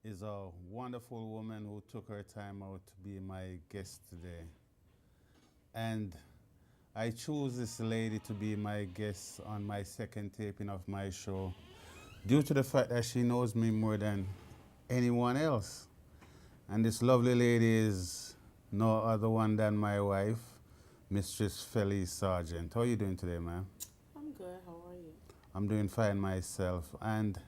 is a wonderful woman who took her time out to be my guest today. And I choose this lady to be my guest on my second taping of my show due to the fact that she knows me more than anyone else. And this lovely lady is no other one than my wife, Mistress Felice Sergent. How are you doing today, ma'am? I'm good. How are you? I'm doing fine myself. And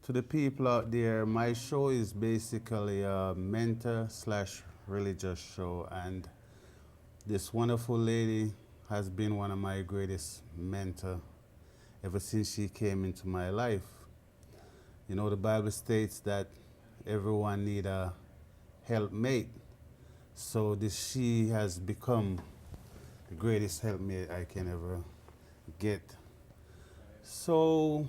to the people out there, my show is basically a mentor slash religious show. And this wonderful lady has been one of my greatest mentor ever since she came into my life. You know, the Bible states that everyone need a helpmate. So this she has become the greatest helpmate I can ever get. So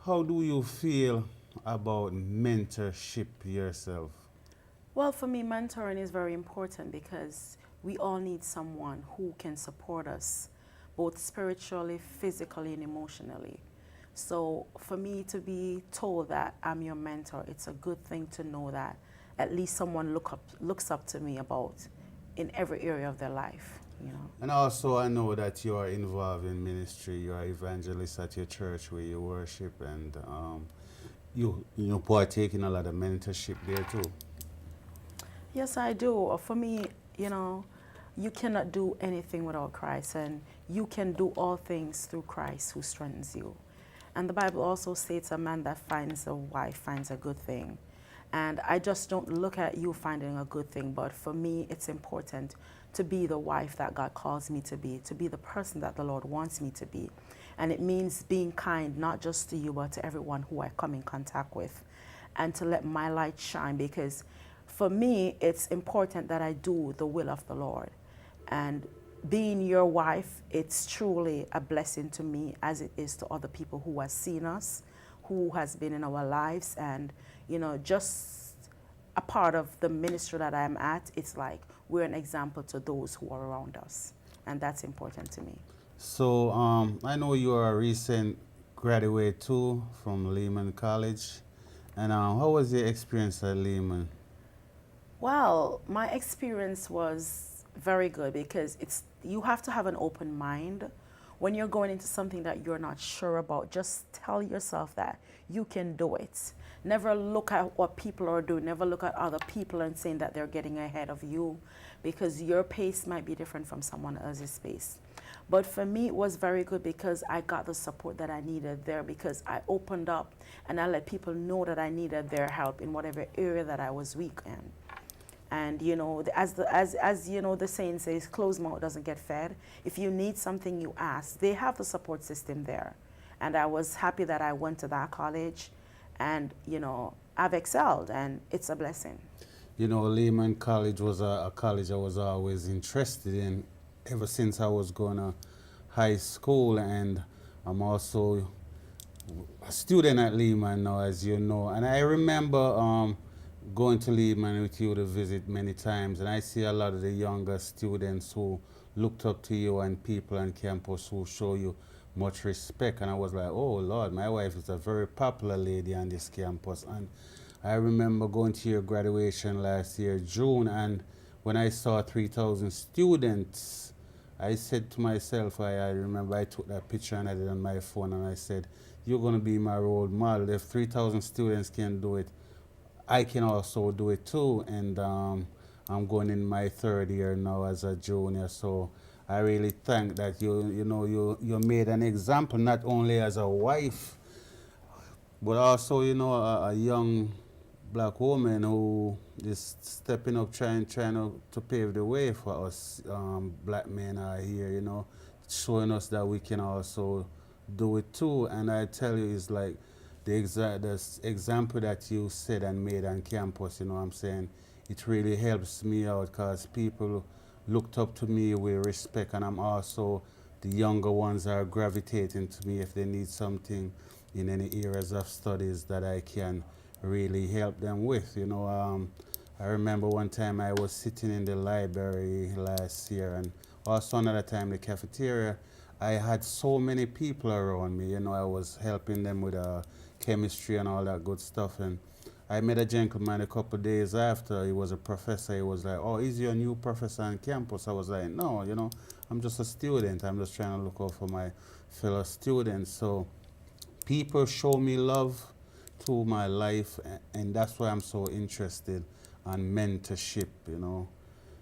how do you feel about mentorship yourself? Well, for me, mentoring is very important because we all need someone who can support us both spiritually, physically, and emotionally. So, for me to be told that I'm your mentor, it's a good thing to know that at least someone looks up to me about in every area of their life, you know. And also, I know that you are involved in ministry. You are evangelist at your church where you worship, and you partake in a lot of mentorship there too. Yes, I do. For me, you know, you cannot do anything without Christ, and you can do all things through Christ who strengthens you. And the Bible also states a man that finds a wife finds a good thing. And I just don't look at you finding a good thing, but for me, it's important to be the wife that God calls me to be the person that the Lord wants me to be. And it means being kind, not just to you, but to everyone who I come in contact with, and to let my light shine because for me, it's important that I do the will of the Lord. And being your wife, it's truly a blessing to me as it is to other people who have seen us, who has been in our lives, and just a part of the ministry that I'm at. It's like we're an example to those who are around us, and that's important to me. So I know you are a recent graduate too from Lehman College. And how was your experience at Lehman? Well, my experience was very good because it's you have to have an open mind when you're going into something that you're not sure about. Just tell yourself that you can do it. Never look at what people are doing. Never look at other people and saying that they're getting ahead of you because your pace might be different from someone else's pace. But for me, it was very good because I got the support that I needed there because I opened up and I let people know that I needed their help in whatever area that I was weak in. And as you know, the saying says, "Closed mouth doesn't get fed." If you need something, you ask. They have the support system there, and I was happy that I went to that college, and I've excelled, and it's a blessing. You know, Lehman College was a college I was always interested in ever since I was going to high school, and I'm also a student at Lehman now, as you know. And I remember going to Lehman with you to visit many times, and I see a lot of the younger students who looked up to you and people on campus who show you much respect. And I was like, oh Lord, my wife is a very popular lady on this campus. And I remember going to your graduation last year, June, and when I saw 3,000 students, I said to myself, I remember I took that picture and I did it on my phone, and I said, you're going to be my role model. If 3,000 students can do it, I can also do it too. And I'm going in my third year now as a junior, so I really think that you made an example not only as a wife, but also a young black woman who is stepping up, trying to pave the way for us black men are here, showing us that we can also do it too. And I tell you, it's like the example that you said and made on campus, you know what I'm saying? It really helps me out because people looked up to me with respect, and I'm also the younger ones are gravitating to me if they need something in any areas of studies that I can really help them with. I remember one time I was sitting in the library last year, and also another time in the cafeteria. I had so many people around me. I was helping them with chemistry and all that good stuff, and I met a gentleman a couple of days after. He was a professor. He was like, "Oh, is you a new professor on campus?" I was like, "No, I'm just a student. I'm just trying to look out for my fellow students." So people show me love through my life, and that's why I'm so interested on mentorship.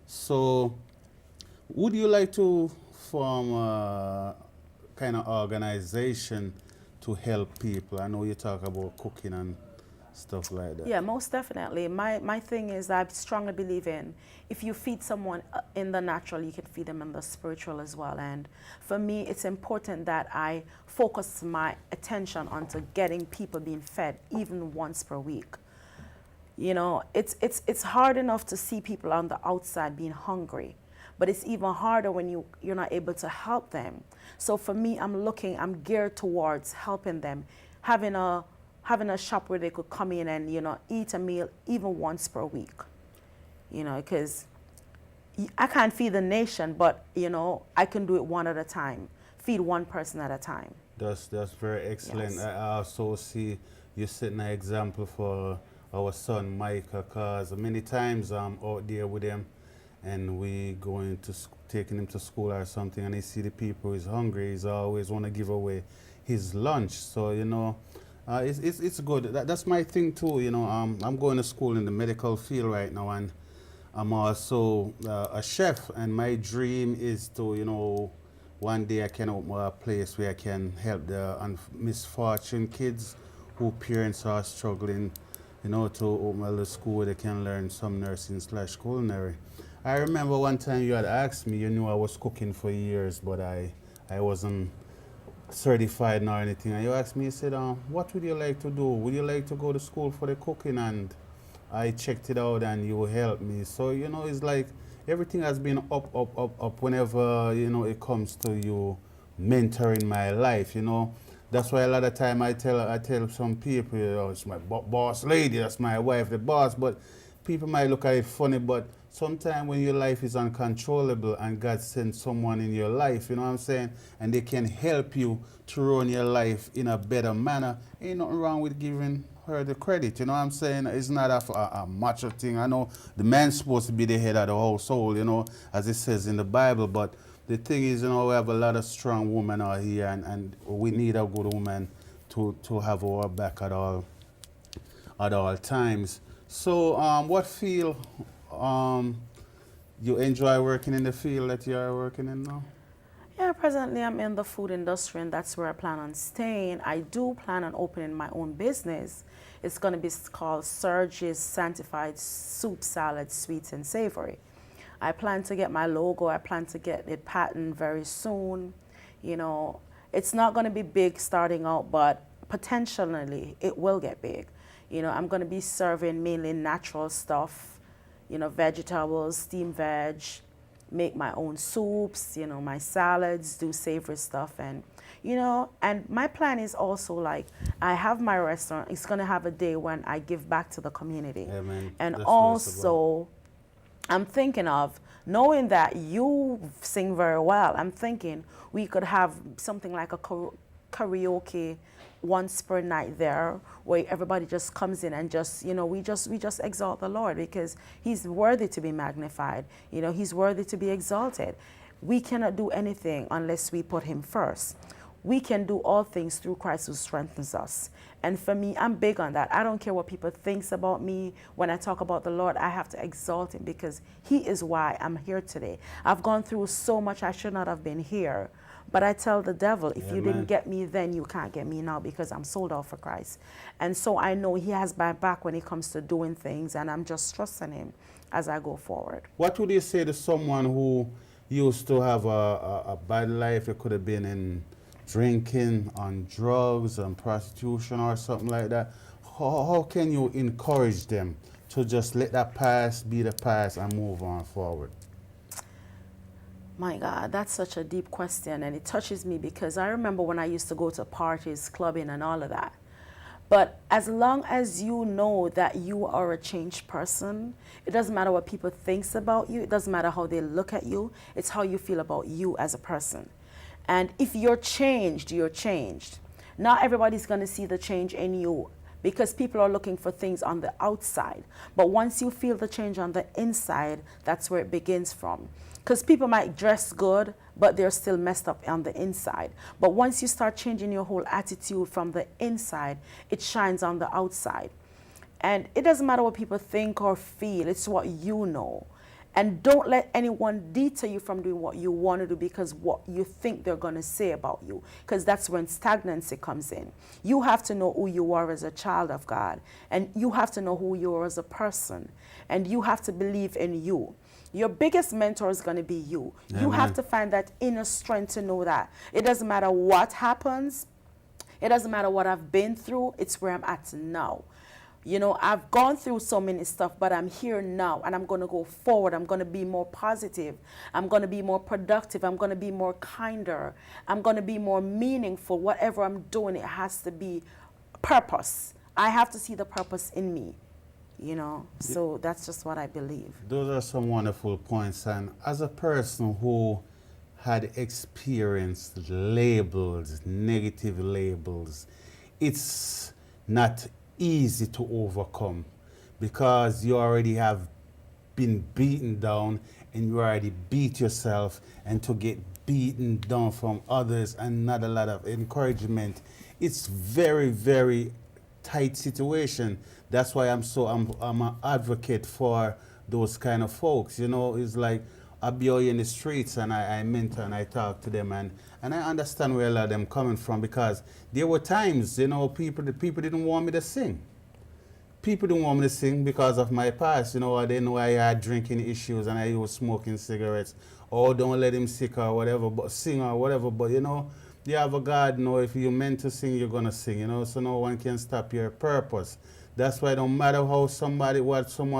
So, would you like to form a kind of organization to help people? I know you talk about cooking and stuff like that. Yeah, most definitely. My thing is I strongly believe in if you feed someone in the natural, you can feed them in the spiritual as well. And for me, it's important that I focus my attention onto getting people being fed even once per week. It's hard enough to see people on the outside being hungry, but it's even harder when you're not able to help them. So for me, I'm geared towards helping them, having a shop where they could come in and eat a meal even once per week. Because I can't feed the nation, but I can do it one at a time, feed one person at a time. That's very excellent. Yes. I also see you setting an example for our son Micah, cause many times I'm out there with him, and we going to taking him to school or something, and he see the people is hungry. He's always want to give away his lunch. So it's good. That's my thing too. I'm going to school in the medical field right now, and I'm also a chef, and my dream is to one day I can open a place where I can help the misfortune kids who parents are struggling, to open a little school where they can learn some nursing/culinary. I remember one time you had asked me, you knew I was cooking for years, but I wasn't certified nor anything. And you asked me, you said, what would you like to do? Would you like to go to school for the cooking? And I checked it out and you helped me. So, it's like everything has been up whenever, it comes to you mentoring my life. That's why a lot of time I tell some people, it's my boss lady, that's my wife, the boss. But people might look at it funny, but sometimes when your life is uncontrollable and God sends someone in your life, you know what I'm saying, and they can help you to run your life in a better manner, ain't nothing wrong with giving her the credit, you know what I'm saying? It's not a macho thing. I know the man's supposed to be the head of the household, as it says in the Bible, but the thing is, we have a lot of strong women out here, and we need a good woman to have our back at all times. So, what field you enjoy working in the field that you are working in now? Yeah, presently I'm in the food industry, and that's where I plan on staying. I do plan on opening my own business. It's going to be called Sergent's Sanctified Soup, Salad, Sweet and Savory. I plan to get my logo. I plan to get it patented very soon. It's not going to be big starting out, but potentially it will get big. I'm going to be serving mainly natural stuff, vegetables, steamed veg, make my own soups, my salads, do savory stuff. And my plan is also like, I have my restaurant. It's going to have a day when I give back to the community. Amen. And That's also, I'm thinking of, knowing that you sing very well, I'm thinking we could have something like a karaoke once per night there, where everybody just comes in and just, we just exalt the Lord, because he's worthy to be magnified. He's worthy to be exalted. We cannot do anything unless we put him first. We can do all things through Christ who strengthens us. And for me, I'm big on that. I don't care what people think about me. When I talk about the Lord, I have to exalt him, because he is why I'm here today. I've gone through so much, I should not have been here. But I tell the devil, if you didn't get me then, you can't get me now, because I'm sold out for Christ. And so I know he has my back when it comes to doing things, and I'm just trusting him as I go forward. What would you say to someone who used to have a bad life? It could have been in drinking, on drugs, on prostitution or something like that. How can you encourage them to just let that past be the past and move on forward? My God, that's such a deep question, and it touches me, because I remember when I used to go to parties, clubbing and all of that. But as long as you know that you are a changed person, it doesn't matter what people think about you. It doesn't matter how they look at you. It's how you feel about you as a person. And if you're changed, you're changed. Not everybody's going to see the change in you because people are looking for things on the outside. But once you feel the change on the inside, that's where it begins from. Because people might dress good, but they're still messed up on the inside. But once you start changing your whole attitude from the inside, it shines on the outside. And it doesn't matter what people think or feel, it's what you know. And don't let anyone deter you from doing what you want to do because what you think they're going to say about you. Because that's when stagnancy comes in. You have to know who you are as a child of God. And you have to know who you are as a person. And you have to believe in you. Your biggest mentor is going to be you. Amen. You have to find that inner strength to know that. It doesn't matter what happens. It doesn't matter what I've been through. It's where I'm at now. You know, I've gone through so many stuff, but I'm here now and I'm going to go forward. I'm going to be more positive. I'm going to be more productive. I'm going to be more kinder. I'm going to be more meaningful. Whatever I'm doing, it has to be purpose. I have to see the purpose in me, you know. So that's just what I believe. Those are some wonderful points. And as a person who had experienced labels, negative labels, it's not easy to overcome because you already have been beaten down and you already beat yourself, and to get beaten down from others and not a lot of encouragement, it's very, very tight situation. That's why I'm an advocate for those kind of folks. You know, it's like I be out in the streets and I mentor and I talk to them, and I understand where a lot of them coming from, because there were times, you know, people didn't want me to sing. People didn't want me to sing because of my past. You know, I didn't know I had drinking issues and I was smoking cigarettes. Oh, don't let him sick or whatever, but sing or whatever. But you know, you have a God, you know, if you're meant to sing, you're gonna sing, you know, so no one can stop your purpose. That's why no matter how someone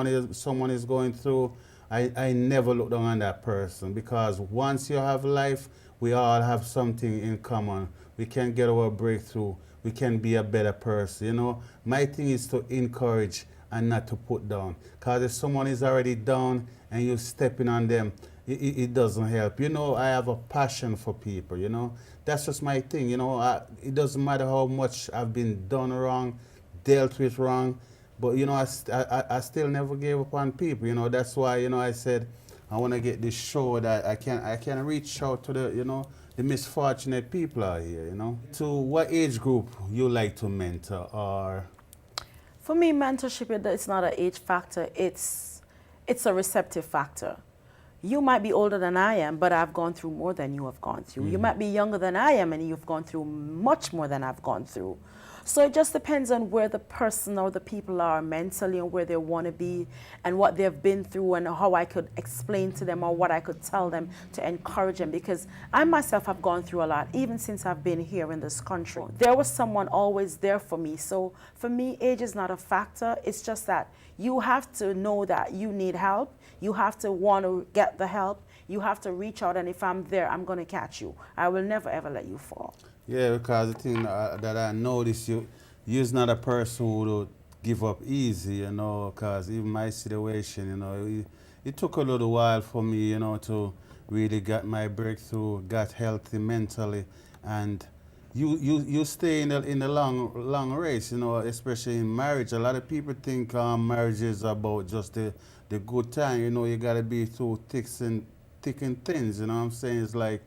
is going through, I never look down on that person, because once you have life, we all have something in common. We can get our breakthrough. We can be a better person, you know. My thing is to encourage and not to put down. Because if someone is already down and you're stepping on them, it doesn't help. You know, I have a passion for people, you know. That's just my thing, you know. It doesn't matter how much I've been done wrong, dealt with wrong, but, you know, I still never gave up on people, you know. That's why, you know, I said I want to get this show that I can reach out to the, you know, the misfortunate people out here, you know. To what age group you like to mentor? Or for me, mentorship, it's not an age factor. It's a receptive factor. You might be older than I am, but I've gone through more than you have gone through. You might be younger than I am, and you've gone through much more than I've gone through. So it just depends on where the person or the people are mentally and where they want to be and what they've been through and how I could explain to them or what I could tell them to encourage them. Because I myself have gone through a lot, even since I've been here in this country. There was someone always there for me. So for me, age is not a factor. It's just that you have to know that you need help. You have to want to get the help. You have to reach out, and if I'm there, I'm going to catch you. I will never, ever let you fall. Yeah, because the thing that I noticed, you're not a person who would give up easy, you know, because even my situation, you know, it took a little while for me, you know, to really get my breakthrough, got healthy mentally, and you stay in the long race, you know, especially in marriage. A lot of people think marriage is about just the good time, you know. You got to be through thick and thins, you know what I'm saying? It's like,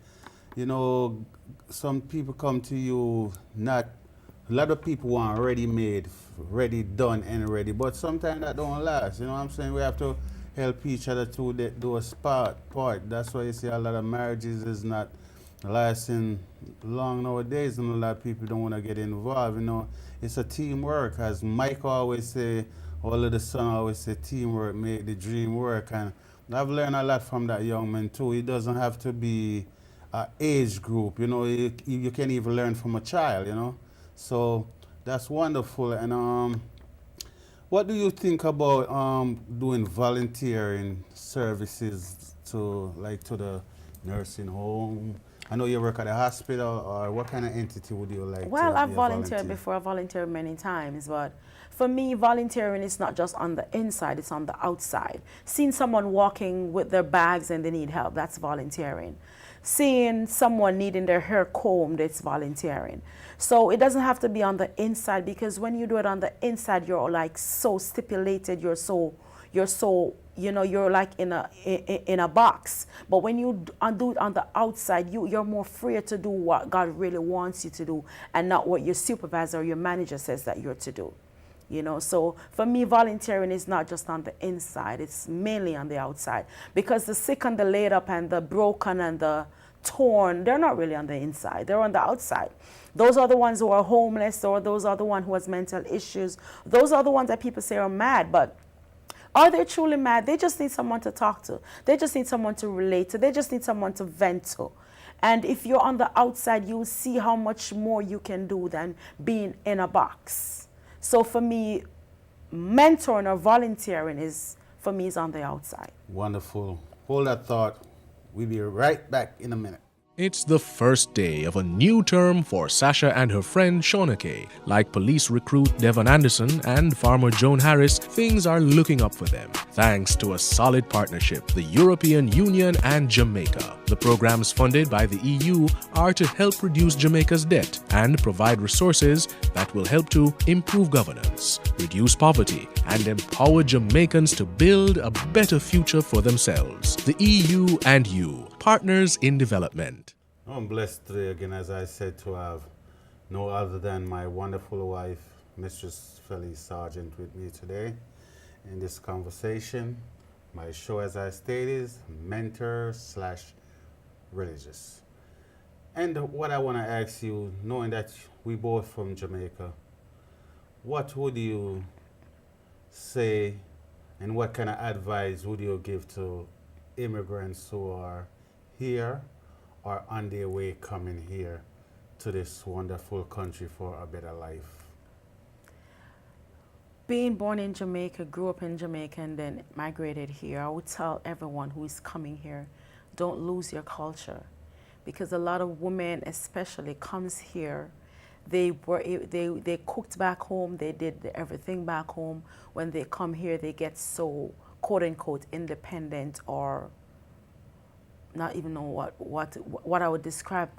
you know, some people come to you not, a lot of people want ready-made, ready, done, and ready, but sometimes that don't last, you know what I'm saying? We have to help each other to do a part. That's why you see a lot of marriages is not lasting long nowadays, and a lot of people don't want to get involved, you know. It's a teamwork, as Mike always say, all of the son always say, teamwork make the dream work, and I've learned a lot from that young man too. It doesn't have to be an age group, you know. You can even learn from a child, you know. So that's wonderful. And what do you think about doing volunteering services to the nursing home? I know you work at a hospital, or what kind of entity would you like Well, to I've be a volunteered volunteer? before. I've volunteered many times, but for me, volunteering is not just on the inside, it's on the outside. Seeing someone walking with their bags and they need help, that's volunteering. Seeing someone needing their hair combed, it's volunteering. So it doesn't have to be on the inside, because when you do it on the inside, you're like so stipulated, you're so you're like in a box. But when you do it on the outside, you're more freer to do what God really wants you to do, and not what your supervisor or your manager says that you're to do. So for me, volunteering is not just on the inside, it's mainly on the outside, because the sick and the laid up and the broken and the torn, they're not really on the inside, they're on the outside. Those are the ones who are homeless, or those are the ones who has mental issues. Those are the ones that people say are mad, but are they truly mad? They just need someone to talk to. They just need someone to relate to. They just need someone to vent to. And if you're on the outside, you'll see how much more you can do than being in a box. So for me, mentoring or volunteering for me, is on the outside. Wonderful. Hold that thought. We'll be right back in a minute. It's the first day of a new term for Sasha and her friend Shaunake. Like police recruit Devon Anderson and farmer Joan Harris, things are looking up for them, thanks to a solid partnership, the European Union and Jamaica. The programs funded by the EU are to help reduce Jamaica's debt and provide resources that will help to improve governance, reduce poverty, and empower Jamaicans to build a better future for themselves. The EU and you, partners in development. I'm blessed today again, as I said, to have no other than my wonderful wife, Mistress Felice Sergent, with me today in this conversation. My show, as I stated, is mentor/religious. And what I want to ask you, knowing that we both from Jamaica, what would you say and what kind of advice would you give to immigrants who are here or on their way coming here to this wonderful country for a better life? Being born in Jamaica, grew up in Jamaica, and then migrated here, I would tell everyone who is coming here, don't lose your culture. Because a lot of women especially comes here, they cooked back home, they did everything back home. When they come here, they get so quote unquote independent, or not even know what I would describe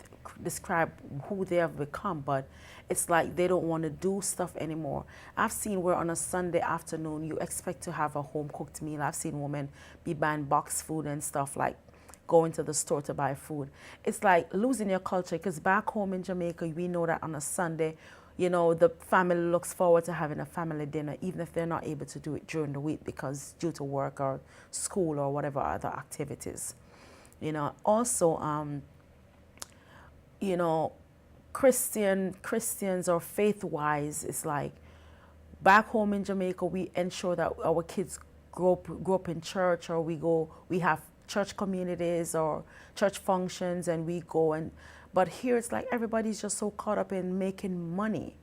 who they have become, but it's like they don't want to do stuff anymore. I've seen where on a Sunday afternoon you expect to have a home cooked meal. I've seen women be buying box food and stuff, like going to the store to buy food. It's like losing your culture, because back home in Jamaica, we know that on a Sunday, the family looks forward to having a family dinner, even if they're not able to do it during the week because due to work or school or whatever other activities. Also, Christians or faith-wise, it's like back home in Jamaica, we ensure that our kids grow up in church, or we have church communities or church functions, and we go. But here it's like everybody's just so caught up in making money.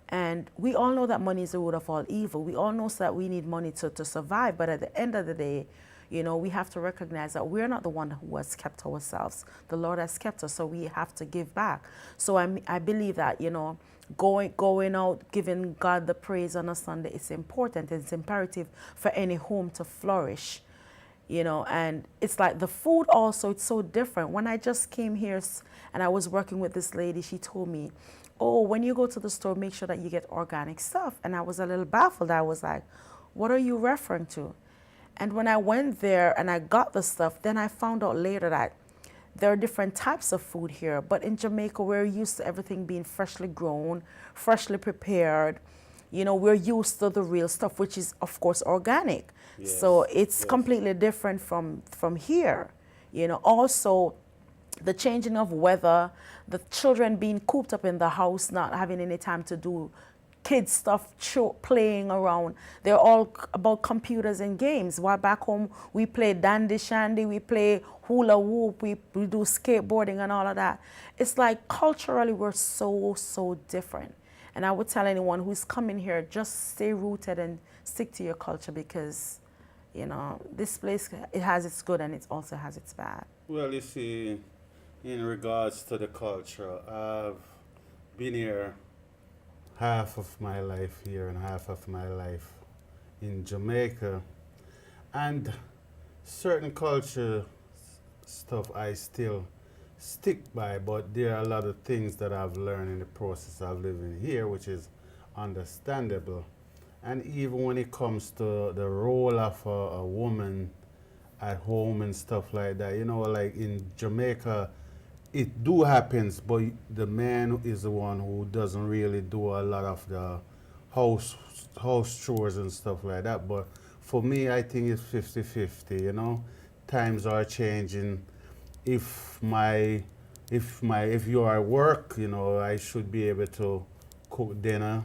And we all know that money is the root of all evil. We all know that we need money to survive. But at the end of the day, we have to recognize that we're not the one who has kept ourselves. The Lord has kept us, so we have to give back. So I believe that, going out, giving God the praise on a Sunday is important. It's imperative for any home to flourish. And it's like the food also, it's so different. When I just came here and I was working with this lady, she told me, oh, when you go to the store, make sure that you get organic stuff. And I was a little baffled. I was like, what are you referring to? And when I went there and I got the stuff, then I found out later that there are different types of food here. But in Jamaica, we're used to everything being freshly grown, freshly prepared. We're used to the real stuff, which is, of course, organic. Yes. So it's completely different from here. Also, the changing of weather, the children being cooped up in the house, not having any time to do kids stuff, playing around. They're all about computers and games. While back home, we play dandy shandy, we play hula hoop, we do skateboarding and all of that. It's like culturally, we're so different. And I would tell anyone who's coming here, just stay rooted and stick to your culture, because, this place, it has its good and it also has its bad. Well, you see, in regards to the culture, I've been here half of my life here and half of my life in Jamaica, and certain culture stuff I still stick by, but there are a lot of things that I've learned in the process of living here, which is understandable. And even when it comes to the role of a woman at home and stuff like that, you know, like in Jamaica, it do happens, but the man is the one who doesn't really do a lot of the house house chores and stuff like that. But for me, I think it's 50-50, you know. Times are changing. If my if you are at work, you know, I should be able to cook dinner,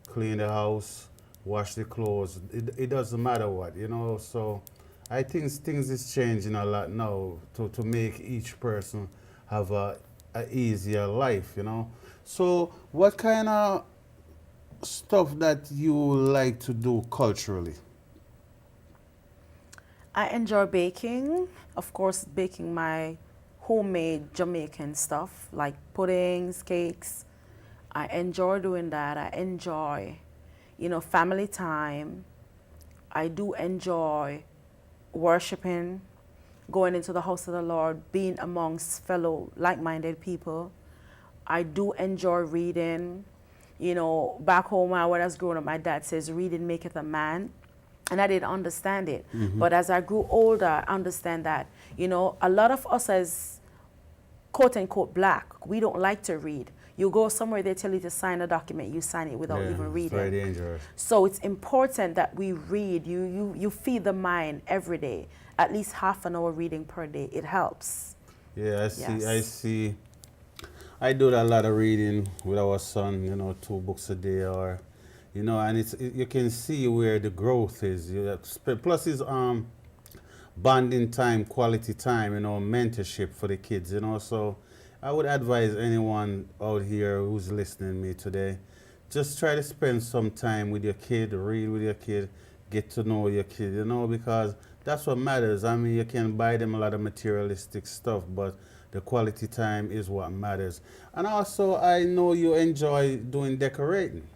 clean the house, wash the clothes. It doesn't matter what, you know. So I think things is changing a lot now to make each person have a easier life, you know. So what kind of stuff that you like to do culturally? I enjoy baking. Of course, baking my homemade Jamaican stuff like puddings, cakes. I enjoy doing that. I enjoy, family time. I do enjoy worshiping, going into the house of the Lord, being amongst fellow like-minded people. I do enjoy reading. Back home when I was growing up, my dad says, reading maketh a man. And I didn't understand it. But as I grew older, I understand that, a lot of us as quote unquote black, we don't like to read. You go somewhere, they tell you to sign a document, you sign it without even reading. It's very dangerous. So it's important that we read. You feed the mind every day, at least half an hour reading per day. It helps. Yeah, I see. Yes. I see. I do a lot of reading with our son. 2 books a day, or, and you can see where the growth is. Plus, it's bonding time, quality time. Mentorship for the kids. So I would advise anyone out here who's listening to me today, just try to spend some time with your kid, read with your kid, get to know your kid, because that's what matters. I mean, you can buy them a lot of materialistic stuff, but the quality time is what matters. And also, I know you enjoy doing decorating.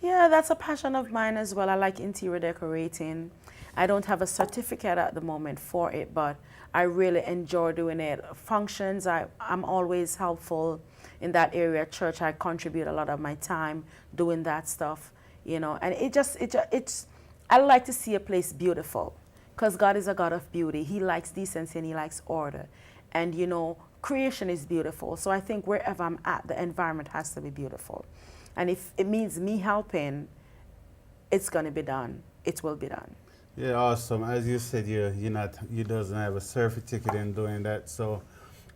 Yeah, that's a passion of mine as well. I like interior decorating. I don't have a certificate at the moment for it, but I really enjoy doing it. Functions, I'm always helpful in that area. Church, I contribute a lot of my time doing that stuff, and it's, I like to see a place beautiful because God is a God of beauty. He likes decency and he likes order. And, creation is beautiful. So I think wherever I'm at, the environment has to be beautiful. And if it means me helping, it's going to be done. It will be done. Yeah, awesome. As you said, you doesn't have a certificate in doing that. So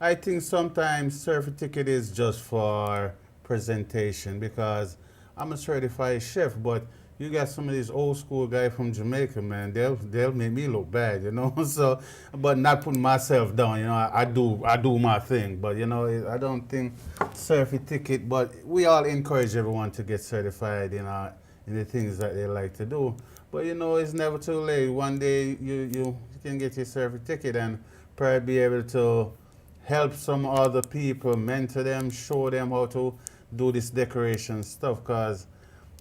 I think sometimes certificate is just for presentation, because I'm a certified chef, but you got some of these old school guys from Jamaica, man. They'll make me look bad, So, but not putting myself down, I do my thing, but I don't think certificate. But we all encourage everyone to get certified in the things that they like to do. But it's never too late. One day you can get your certificate and probably be able to help some other people, mentor them, show them how to do this decoration stuff. Cause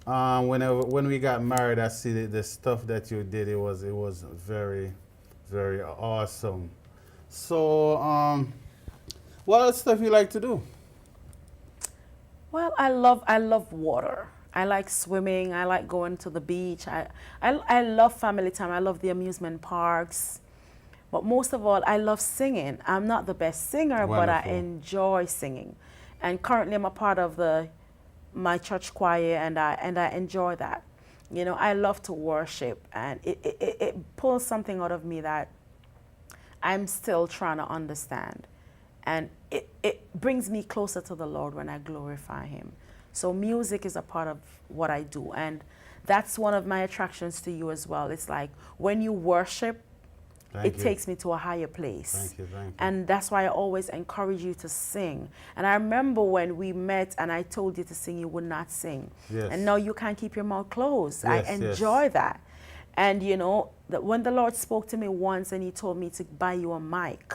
when we got married, I see the stuff that you did. It was very, very awesome. So, what other stuff you like to do? Well, I love water. I like swimming. I like going to the beach. I love family time. I love the amusement parks. But most of all, I love singing. I'm not the best singer, but I enjoy singing. And currently I'm a part of my church choir, and I enjoy that. I love to worship, and it pulls something out of me that I'm still trying to understand. And it brings me closer to the Lord when I glorify him. So music is a part of what I do, and that's one of my attractions to you as well. It's like when you worship, it takes me to a higher place. Thank you. And that's why I always encourage you to sing. And I remember when we met and I told you to sing, you would not sing. Yes. And now you can't keep your mouth closed. Yes, I enjoy that. And that when the Lord spoke to me once and he told me to buy you a mic,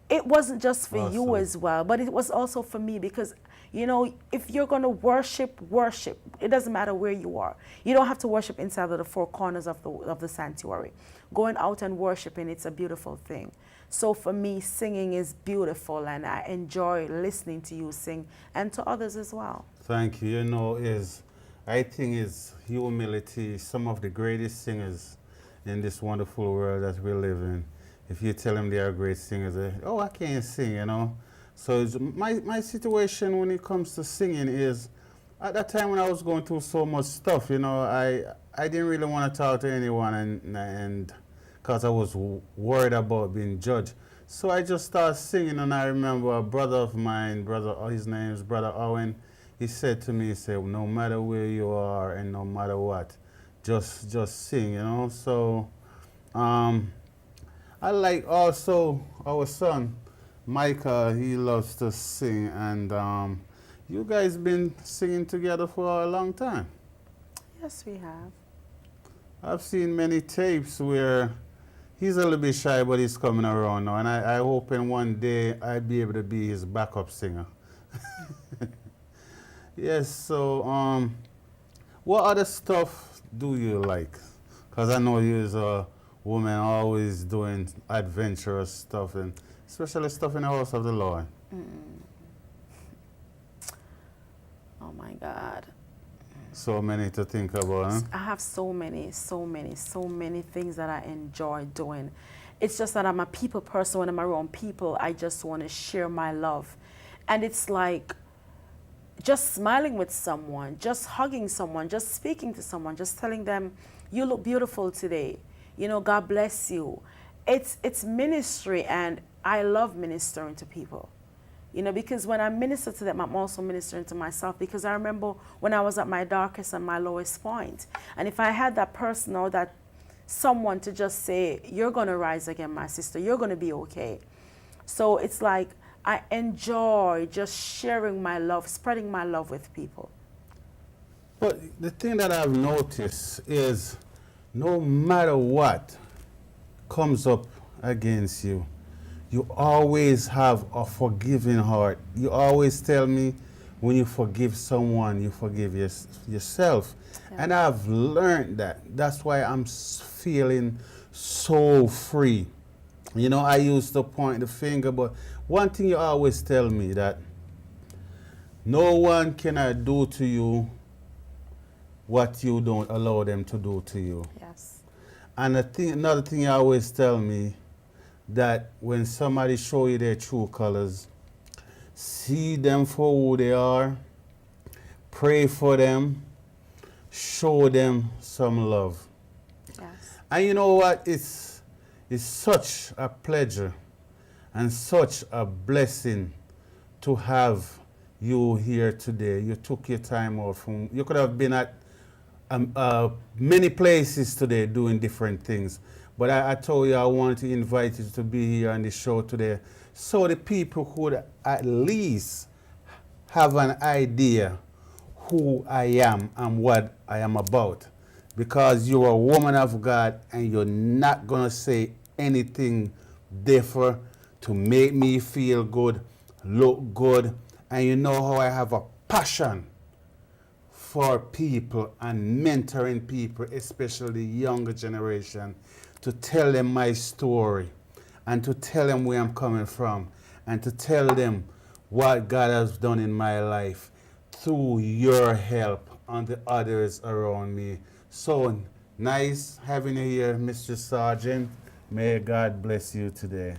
it wasn't just for you as well, but it was also for me, because You know, if you're going to worship, worship. It doesn't matter where you are. You don't have to worship inside of the four corners of the sanctuary. Going out and worshiping, it's a beautiful thing. So for me, singing is beautiful, and I enjoy listening to you sing, and to others as well. Thank you. You know, I think is humility. Some of the greatest singers in this wonderful world that we live in. If you tell them they are great singers, oh, I can't sing, you know. So my situation when it comes to singing is, at that time when I was going through so much stuff, you know, I didn't really want to talk to anyone, and because I was worried about being judged. So I just started singing, and I remember a brother of mine, his name is Brother Owen. He said to me, he said, no matter where you are and no matter what, just sing, you know. So I like also our son, Micah, he loves to sing, and you guys been singing together for a long time. Yes, we have. I've seen many tapes where he's a little bit shy, but he's coming around now, and I hope in one day I'll be able to be his backup singer. Yes, so what other stuff do you like? Because I know you're a woman always doing adventurous stuff, and especially stuff in the house of the Lord. Oh my God. So many to think about, huh? I have so many things that I enjoy doing. It's just that I'm a people person. When I'm around people, I just want to share my love. And it's like just smiling with someone, just hugging someone, just speaking to someone, just telling them, you look beautiful today. You know, God bless you. It's ministry, and I love ministering to people. You know, because when I minister to them, I'm also ministering to myself, because I remember when I was at my darkest and my lowest point. And if I had that person or that someone to just say, you're going to rise again, my sister, you're going to be okay. So it's like I enjoy just sharing my love, spreading my love with people. But the thing that I've noticed is no matter what comes up against you, you always have a forgiving heart. You always tell me when you forgive someone, you forgive yourself. Yeah. And I've learned that. That's why I'm feeling so free. You know, I used to point the finger, but one thing you always tell me, that no one cannot do to you what you don't allow them to do to you. Yes. And another thing you always tell me, that when somebody show you their true colors, see them for who they are, pray for them, show them some love. Yes. And you know what? It's such a pleasure and such a blessing to have you here today. You took your time out from, you could have been at many places today doing different things. But I told you I wanted to invite you to be here on the show today, so the people could at least have an idea who I am and what I am about. Because you're a woman of God, and you're not going to say anything different to make me feel good, look good. And you know how I have a passion for people and mentoring people, especially the younger generation, to tell them my story and to tell them where I'm coming from and to tell them what God has done in my life through your help and the others around me. So nice having you here, Mr. Sergeant. May God bless you today.